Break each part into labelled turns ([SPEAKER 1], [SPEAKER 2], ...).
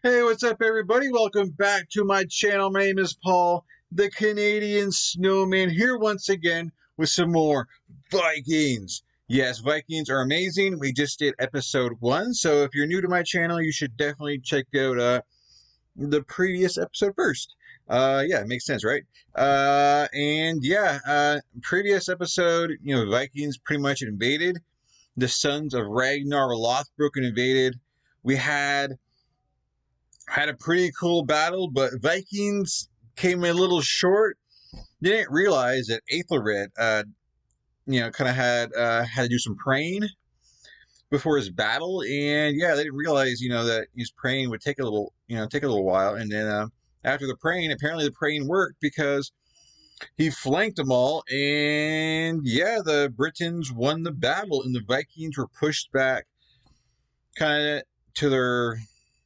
[SPEAKER 1] Hey, what's up, everybody? Welcome back to my channel. My name is Paul, the Canadian Snowman, here once again with some more Vikings. Yes, Vikings are amazing. We just did episode 1, so if you're new to my channel, you should definitely check out the previous episode first. Yeah, it makes sense, right? Previous episode, Vikings pretty much invaded. The sons of Ragnar Lothbrok invaded. We had a pretty cool battle, but Vikings came a little short. They didn't realize that Aethelred, kind of had to do some praying before his battle, and yeah, they didn't realize, that his praying would take a little while, and then after the praying, apparently the praying worked because he flanked them all, and yeah, the Britons won the battle, and the Vikings were pushed back, kind of to their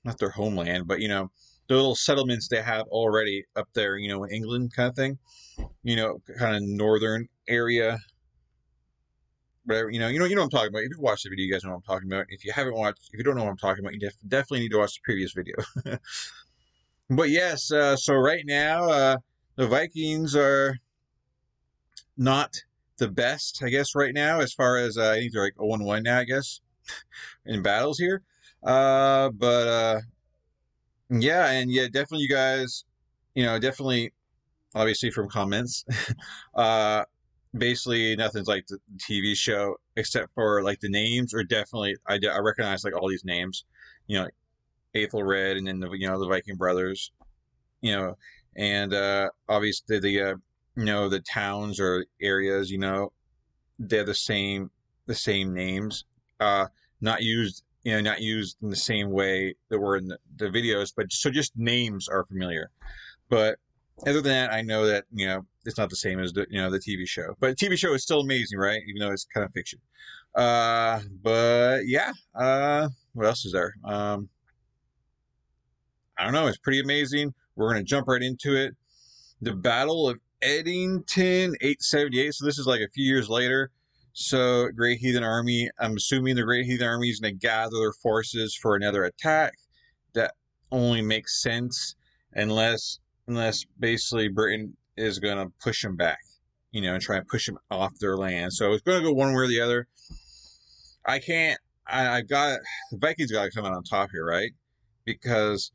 [SPEAKER 1] not their homeland, but the little settlements they have already up there, in England, kind of thing, kind of northern area, whatever, you know what I'm talking about. If you watch the video, you guys know what I'm talking about. If you don't know what I'm talking about, you definitely need to watch the previous video. But yes, so right now, the Vikings are not the best, I guess, right now, as far as I think they're like 0-1 now, I guess, in battles here. But yeah, and yeah, definitely you guys, definitely obviously from comments, uh, basically nothing's like the TV show except for like the names, or definitely I recognize like all these names, like Aethelred, and then the Viking brothers, you know, and obviously the towns or areas, they're the same names, uh, not used. Not used in the same way that were in the videos, but so just names are familiar. But other than that, I know that it's not the same as the TV show. But the TV show is still amazing, right? Even though it's kind of fiction. But yeah. What else is there? I don't know. It's pretty amazing. We're gonna jump right into it. The Battle of Edington, 878. So this is like a few years later. So Great Heathen Army. I'm assuming the Great Heathen Army is gonna gather their forces for another attack. That only makes sense unless basically Britain is going to push them back, and try and push them off their land. So it's going to go one way or the other. I can't. I got the Vikings got to come out on top here, right? Because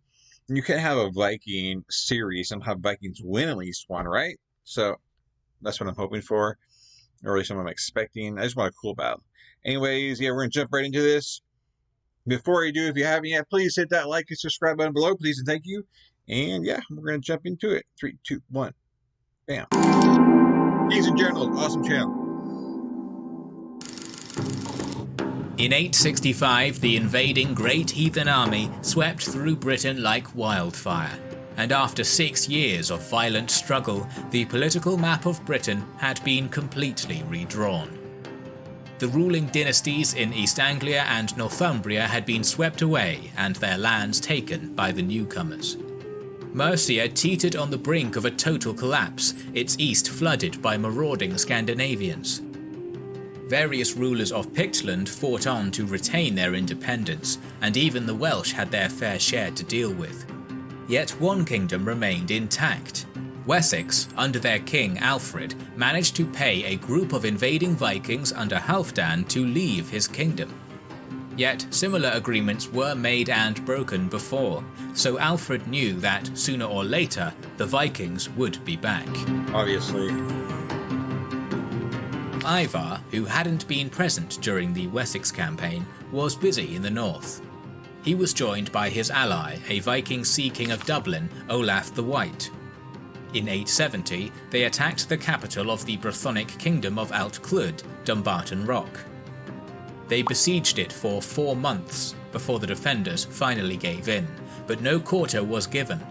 [SPEAKER 1] you can't have a Viking series and have Vikings win at least one, right? So that's what I'm hoping for, or at least what I'm expecting. I just want a cool battle. Anyways, yeah, we're gonna jump right into this. Before you do, if you haven't yet, please hit that like and subscribe button below, please, and thank you. And yeah, we're going to jump into it. 3, 2, 1. Bam. Kings and Generals, awesome channel.
[SPEAKER 2] In 865, the invading Great Heathen Army swept through Britain like wildfire, and after 6 years of violent struggle, the political map of Britain had been completely redrawn. The ruling dynasties in East Anglia and Northumbria had been swept away and their lands taken by the newcomers. Mercia teetered on the brink of a total collapse, its east flooded by marauding Scandinavians. Various rulers of Pictland fought on to retain their independence, and even the Welsh had their fair share to deal with. Yet one kingdom remained intact. Wessex, under their king Alfred, managed to pay a group of invading Vikings under Halfdan to leave his kingdom. Yet similar agreements were made and broken before, so Alfred knew that sooner or later the Vikings would be back.
[SPEAKER 1] Obviously.
[SPEAKER 2] Ivar, who hadn't been present during the Wessex campaign, was busy in the north. He was joined by his ally, a Viking sea king of Dublin, Olaf the White. In 870, they attacked the capital of the Brythonic kingdom of Alt-Clud, Dumbarton Rock. They besieged it for 4 months before the defenders finally gave in, but no quarter was given.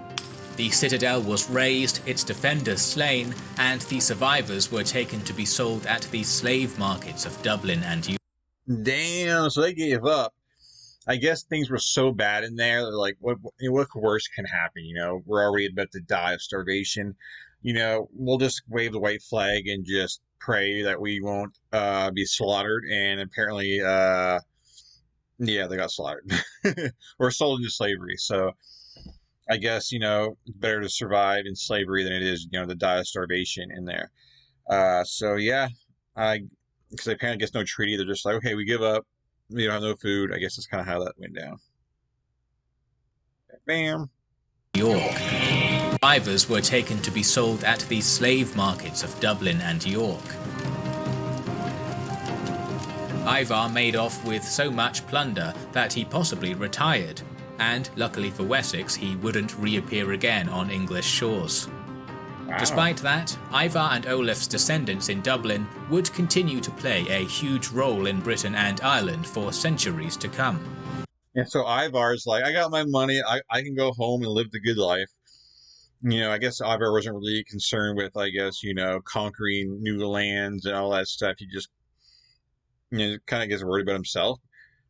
[SPEAKER 2] The citadel was razed, its defenders slain, and the survivors were taken to be sold at the slave markets of Dublin and York.
[SPEAKER 1] Damn, so they gave up. I guess things were so bad in there. They're like, what worse can happen? We're already about to die of starvation. We'll just wave the white flag and just pray that we won't be slaughtered. And apparently, Yeah, they got slaughtered or sold into slavery. So I guess it's better to survive in slavery than it is to die of starvation in there. So yeah, I because they apparently gets no treaty. They're just like, okay, we give up. We don't have no food. I guess that's kind of how that went down. Bam.
[SPEAKER 2] York. Survivors were taken to be sold at the slave markets of Dublin and York. Ivar made off with so much plunder that he possibly retired, and luckily for Wessex, he wouldn't reappear again on English shores.
[SPEAKER 1] Wow.
[SPEAKER 2] Despite that, Ivar and Olaf's descendants in Dublin would continue to play a huge role in Britain and Ireland for centuries to come.
[SPEAKER 1] Yeah, so Ivar's like, I got my money. I can go home and live the good life. I guess Ivar wasn't really concerned with, conquering new lands and all that stuff. He just, kind of gets worried about himself.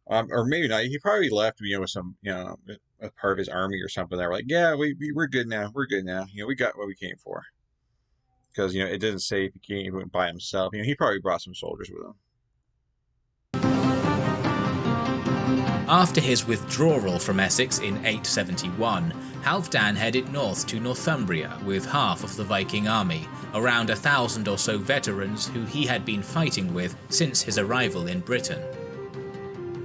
[SPEAKER 1] Or maybe not. He probably left, with some, a part of his army or something. They were like, yeah, we're good now. We're good now. We got what we came for. Because, it doesn't say if he went by himself. He probably brought some soldiers with him.
[SPEAKER 2] After his withdrawal from Essex in 871, Halfdan headed north to Northumbria with half of the Viking army, around 1,000 or so veterans who he had been fighting with since his arrival in Britain.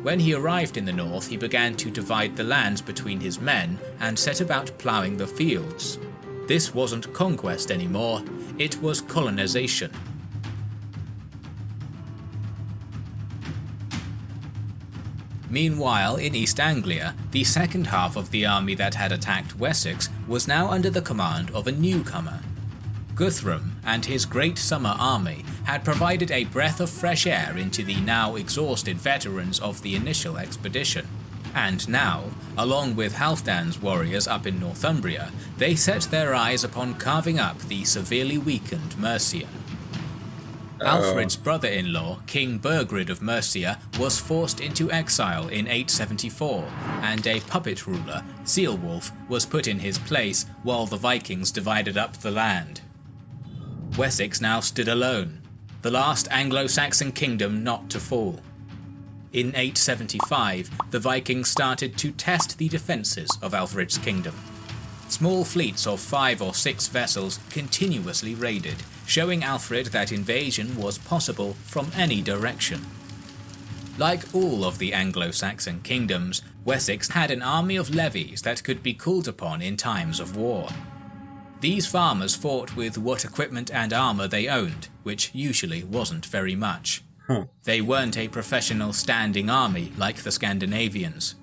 [SPEAKER 2] When he arrived in the north, he began to divide the lands between his men and set about ploughing the fields. This wasn't conquest anymore, it was colonization. Meanwhile, in East Anglia, the second half of the army that had attacked Wessex was now under the command of a newcomer. Guthrum and his great summer army had provided a breath of fresh air into the now exhausted veterans of the initial expedition. And now, along with Halfdan's warriors up in Northumbria, they set their eyes upon carving up the severely weakened Mercia. Alfred's brother-in-law, King Burgred of Mercia, was forced into exile in 874, and a puppet ruler, Ceolwulf, was put in his place while the Vikings divided up the land. Wessex now stood alone, the last Anglo-Saxon kingdom not to fall. In 875, the Vikings started to test the defences of Alfred's kingdom. Small fleets of 5 or 6 vessels continuously raided, showing Alfred that invasion was possible from any direction. Like all of the Anglo-Saxon kingdoms, Wessex had an army of levies that could be called upon in times of war. These farmers fought with what equipment and armour they owned, which usually wasn't very much. They weren't a professional standing army like the Scandinavians.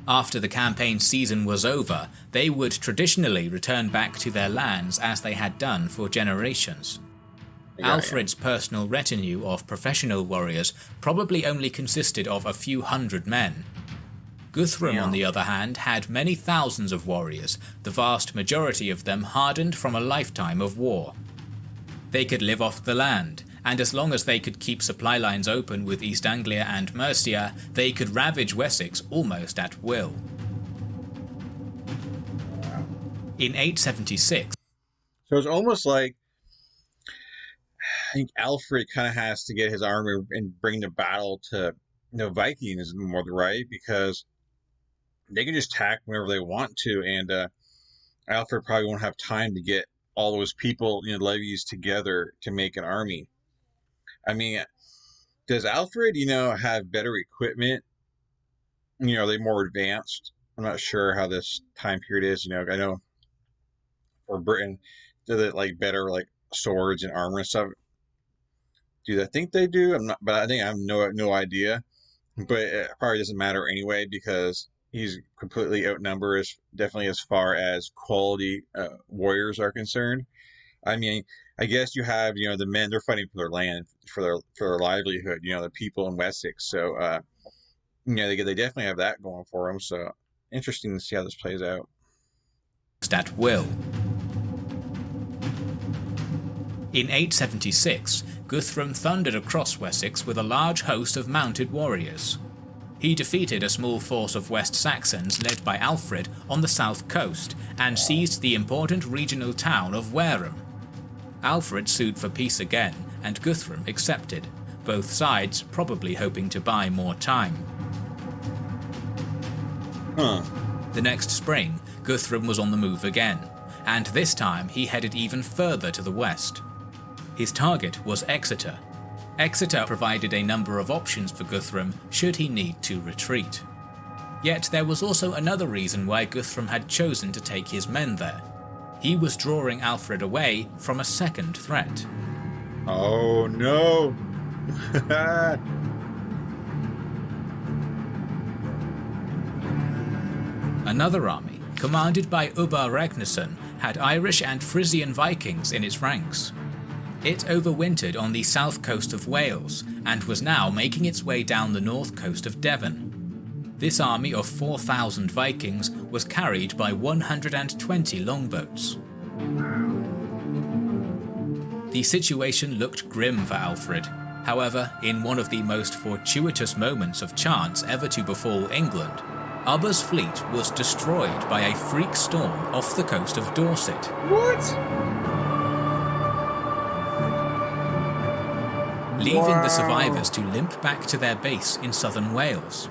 [SPEAKER 2] After the campaign season was over, they would traditionally return back to their lands as they had done for generations. Alfred's personal retinue of professional warriors probably only consisted of a few hundred men. Guthrum, on the other hand, had many thousands of warriors, the vast majority of them hardened from a lifetime of war. They could live off the land, and as long as they could keep supply lines open with East Anglia and Mercia, they could ravage Wessex almost at will. In 876...
[SPEAKER 1] So it's almost like, I think Alfred kind of has to get his army and bring the battle to the Vikings more, right? Because they can just attack whenever they want to, and Alfred probably won't have time to get all those people, levies together to make an army. I mean, does Alfred, have better equipment? Are they more advanced? I'm not sure how this time period is. I know for Britain, do they like better like swords and armor and stuff? Do I think they do? I'm not, but I think I have no idea. But it probably doesn't matter anyway because he's completely outnumbered, definitely as far as quality warriors are concerned. I mean, I guess you have, the men, they're fighting for their land, for their livelihood, the people in Wessex. So, they definitely have that going for them. So, interesting to see how this plays out.
[SPEAKER 2] At will. In 876, Guthrum thundered across Wessex with a large host of mounted warriors. He defeated a small force of West Saxons led by Alfred on the south coast and seized the important regional town of Wareham. Alfred sued for peace again, and Guthrum accepted, both sides probably hoping to buy more time.
[SPEAKER 1] Huh.
[SPEAKER 2] The next spring, Guthrum was on the move again, and this time he headed even further to the west. His target was Exeter. Exeter provided a number of options for Guthrum should he need to retreat. Yet there was also another reason why Guthrum had chosen to take his men there. He was drawing Alfred away from a second threat.
[SPEAKER 1] Oh no!
[SPEAKER 2] Another army, commanded by Ubba Ragnarsson, had Irish and Frisian Vikings in its ranks. It overwintered on the south coast of Wales and was now making its way down the north coast of Devon. This army of 4,000 Vikings was carried by 120 longboats. The situation looked grim for Alfred. However, in one of the most fortuitous moments of chance ever to befall England, Ubba's fleet was destroyed by a freak storm off the coast of Dorset.
[SPEAKER 1] What?
[SPEAKER 2] Leaving the survivors to limp back to their base in southern Wales.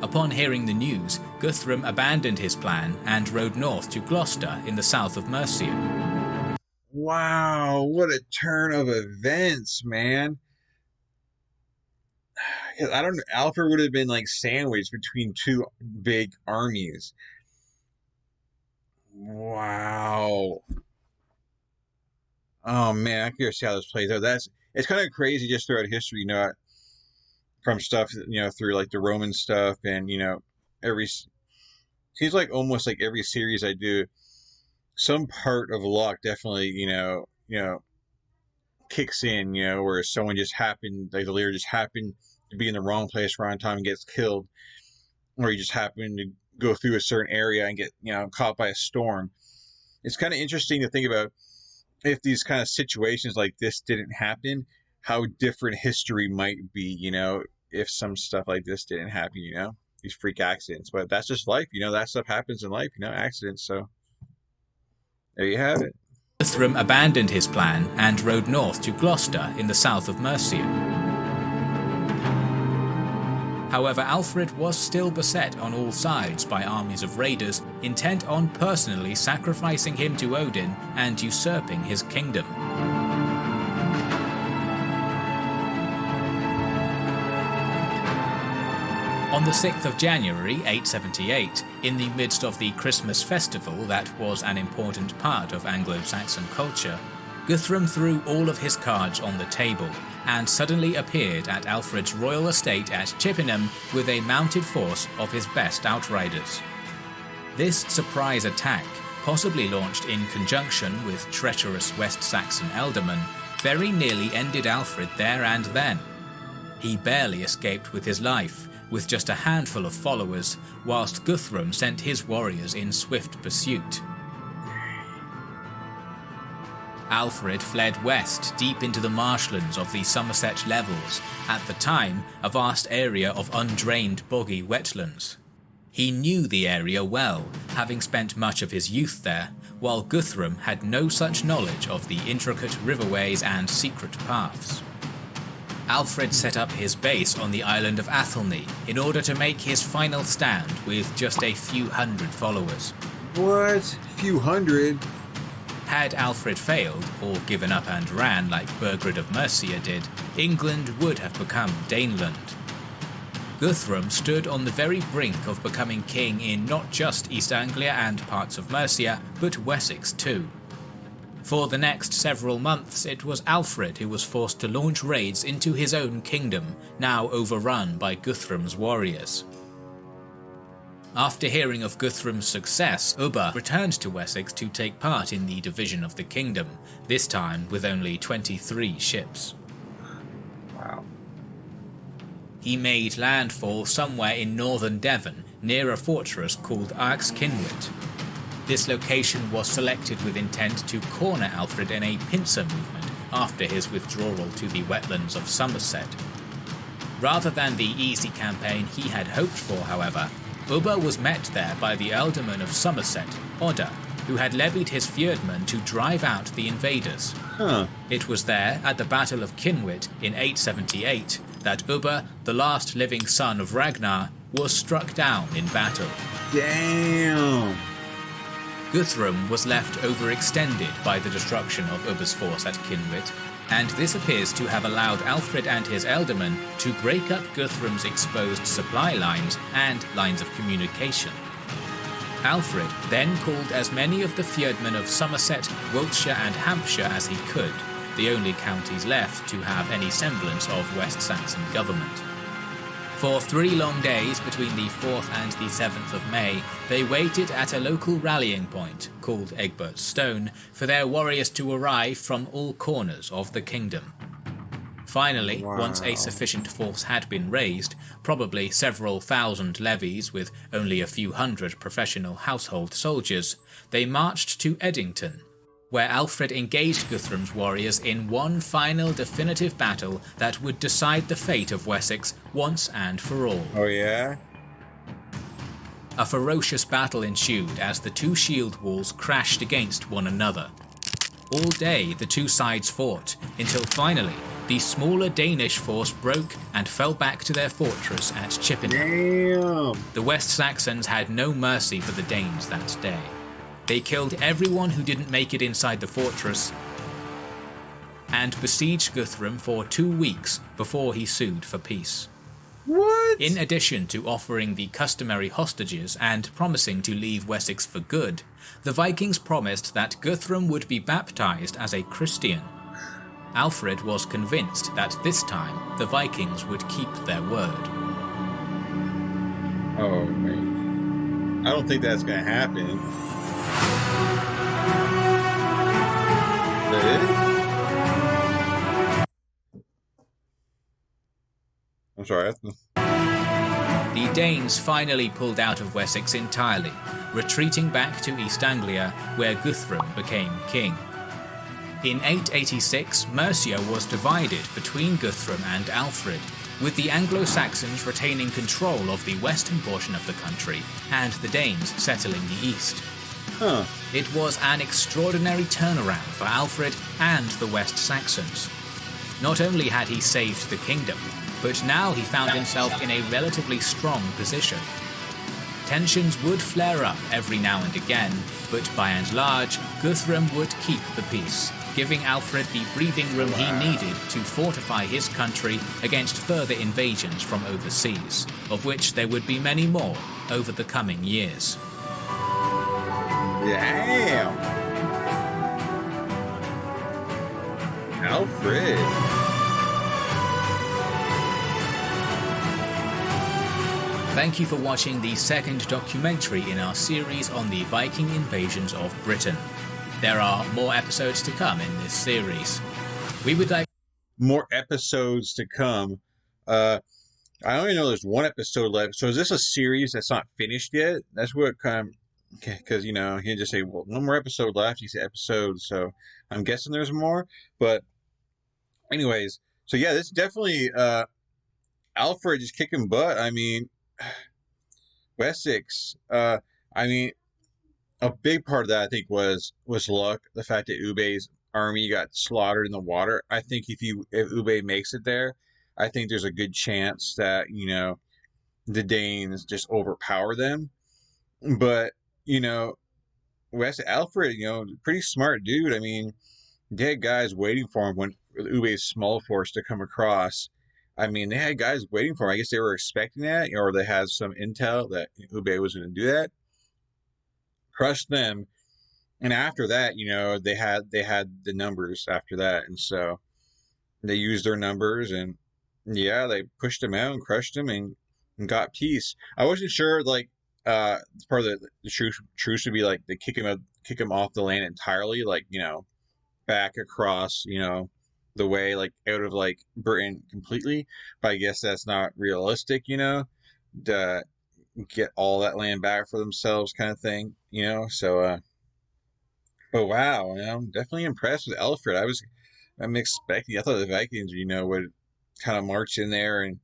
[SPEAKER 2] Upon hearing the news, Guthrum abandoned his plan and rode north to Gloucester in the south of Mercia.
[SPEAKER 1] Wow, what a turn of events, man. I don't know. Alfred would have been like sandwiched between two big armies. Wow. Oh man, I can see how this plays out. It's kind of crazy just throughout history, from stuff, through like the Roman stuff, and seems like almost like every series I do, some part of luck definitely, kicks in, where someone just happened, like the leader just happened to be in the wrong place, wrong time, and gets killed, or you just happen to go through a certain area and get, caught by a storm. It's kind of interesting to think about if these kind of situations like this didn't happen, how different history might be, if some stuff like this didn't happen, these freak accidents. But that's just life, that stuff happens in life, accidents. So there you have it.
[SPEAKER 2] Guthrum abandoned his plan and rode north to Gloucester in the south of Mercia. However, Alfred was still beset on all sides by armies of raiders intent on personally sacrificing him to Odin and usurping his kingdom. On the 6th of January 878, in the midst of the Christmas festival that was an important part of Anglo-Saxon culture, Guthrum threw all of his cards on the table and suddenly appeared at Alfred's royal estate at Chippenham with a mounted force of his best outriders. This surprise attack, possibly launched in conjunction with treacherous West Saxon ealdormen, very nearly ended Alfred there and then. He barely escaped with his life, with just a handful of followers, whilst Guthrum sent his warriors in swift pursuit. Alfred fled west deep into the marshlands of the Somerset Levels, at the time a vast area of undrained boggy wetlands. He knew the area well, having spent much of his youth there, while Guthrum had no such knowledge of the intricate riverways and secret paths. Alfred set up his base on the island of Athelney in order to make his final stand with just a few hundred followers.
[SPEAKER 1] What? Few hundred?
[SPEAKER 2] Had Alfred failed, or given up and ran like Burgred of Mercia did, England would have become Daneland. Guthrum stood on the very brink of becoming king in not just East Anglia and parts of Mercia, but Wessex too. For the next several months, it was Alfred who was forced to launch raids into his own kingdom, now overrun by Guthrum's warriors. After hearing of Guthrum's success, Ubba returned to Wessex to take part in the division of the kingdom, this time with only 23 ships.
[SPEAKER 1] Wow.
[SPEAKER 2] He made landfall somewhere in northern Devon, near a fortress called Arx-Kinwit. This location was selected with intent to corner Alfred in a pincer movement after his withdrawal to the wetlands of Somerset. Rather than the easy campaign he had hoped for, however, Ubba was met there by the ealdorman of Somerset, Odda, who had levied his fyrdmen to drive out the invaders. It was there, at the Battle of Kinwit in 878, that Ubba, the last living son of Ragnar, was struck down in battle.
[SPEAKER 1] Damn.
[SPEAKER 2] Guthrum was left overextended by the destruction of Ubba's force at Kinwit, and this appears to have allowed Alfred and his ealdormen to break up Guthrum's exposed supply lines and lines of communication. Alfred then called as many of the feudmen of Somerset, Wiltshire and Hampshire as he could, the only counties left to have any semblance of West Saxon government. For 3 long days between the 4th and the 7th of May, they waited at a local rallying point, called Egbert's Stone, for their warriors to arrive from all corners of the kingdom. Finally, once a sufficient force had been raised, probably several thousand levies with only a few hundred professional household soldiers, they marched to Edington, where Alfred engaged Guthrum's warriors in one final definitive battle that would decide the fate of Wessex once and for all.
[SPEAKER 1] Oh yeah?
[SPEAKER 2] A ferocious battle ensued as the 2 shield walls crashed against one another. All day the 2 sides fought, until finally the smaller Danish force broke and fell back to their fortress at Chippenden.
[SPEAKER 1] Damn.
[SPEAKER 2] The West Saxons had no mercy for the Danes that day. They killed everyone who didn't make it inside the fortress and besieged Guthrum for 2 weeks before he sued for peace.
[SPEAKER 1] What?
[SPEAKER 2] In addition to offering the customary hostages and promising to leave Wessex for good, the Vikings promised that Guthrum would be baptized as a Christian. Alfred was convinced that this time the Vikings would keep their word.
[SPEAKER 1] Oh man. I don't think that's gonna happen. That is? I'm sorry.
[SPEAKER 2] The Danes finally pulled out of Wessex entirely, retreating back to East Anglia, where Guthrum became king. In 886, Mercia was divided between Guthrum and Alfred, with the Anglo-Saxons retaining control of the western portion of the country and the Danes settling the east.
[SPEAKER 1] Huh.
[SPEAKER 2] It was an extraordinary turnaround for Alfred and the West Saxons. Not only had he saved the kingdom, but now he found himself in a relatively strong position. Tensions would flare up every now and again, but by and large, Guthrum would keep the peace, giving Alfred the breathing room he needed to fortify his country against further invasions from overseas, of which there would be many more over the coming years.
[SPEAKER 1] Damn. Alfred.
[SPEAKER 2] Thank you for watching the second documentary in our series on the Viking invasions of Britain. There are more episodes to come in this series. We would like
[SPEAKER 1] More episodes to come. I only know there's 1 episode left. So is this a series that's not finished yet? That's what kind of, because, you know, he just say, well, 1 more episode left. He said episodes, so I'm guessing there's more. But anyways, so yeah, this definitely Alfred just kicking butt. I mean, Wessex. I mean, a big part of that I think was luck. The fact that Ube's army got slaughtered in the water. I think if Ube makes it there, I think there's a good chance that, you know, the Danes just overpower them. But, you know, Alfred, you know, pretty smart dude. I mean, they had guys waiting for him when Ube's small force to come across. I mean, they had guys waiting for him. I guess they were expecting that, or they had some intel that Ube was going to do that. Crushed them, and after that, you know, they had the numbers after that, and so they used their numbers, and yeah, they pushed them out and crushed them and got peace. I wasn't sure, like, part of the truce would be like they kick him off the land entirely, like, you know, back across, you know, the way, like out of like Britain completely. But I guess that's not realistic, you know, to get all that land back for themselves, kind of thing, you know. So, but wow, you know, I'm definitely impressed with Alfred. I'm expecting. I thought the Vikings, you know, would kind of march in there and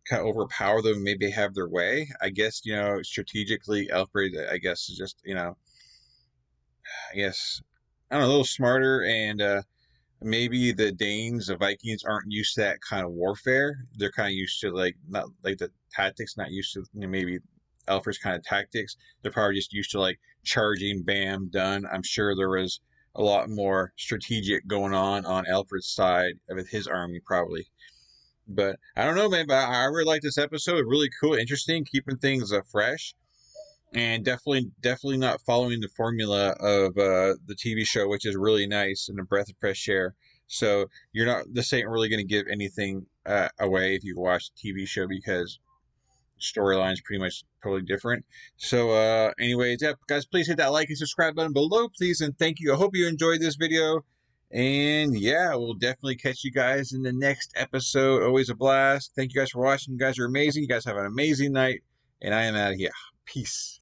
[SPEAKER 1] kind of overpower them, maybe have their way. I guess, you know, strategically, Alfred, I guess, is just, you know, I guess, I don't know, a little smarter and maybe the Danes, the Vikings, aren't used to that kind of warfare. They're kind of used to like not like the tactics, not used to maybe Alfred's kind of tactics. They're probably just used to like charging, bam, done. I'm sure there was a lot more strategic going on Alfred's side with his army probably. But I don't know, man. But I really like this episode. Really cool, interesting, keeping things fresh, and definitely not following the formula of the TV show, which is really nice and a breath of fresh air. So you're not this ain't really going to give anything away if you watch the TV show because storyline's pretty much totally different. So anyways, yeah, guys, please hit that like and subscribe button below, please, and thank you. I hope you enjoyed this video. And yeah, we'll definitely catch you guys in the next episode. Always a blast. Thank you guys for watching. You guys are amazing. You guys have an amazing night. And I am out of here. Peace.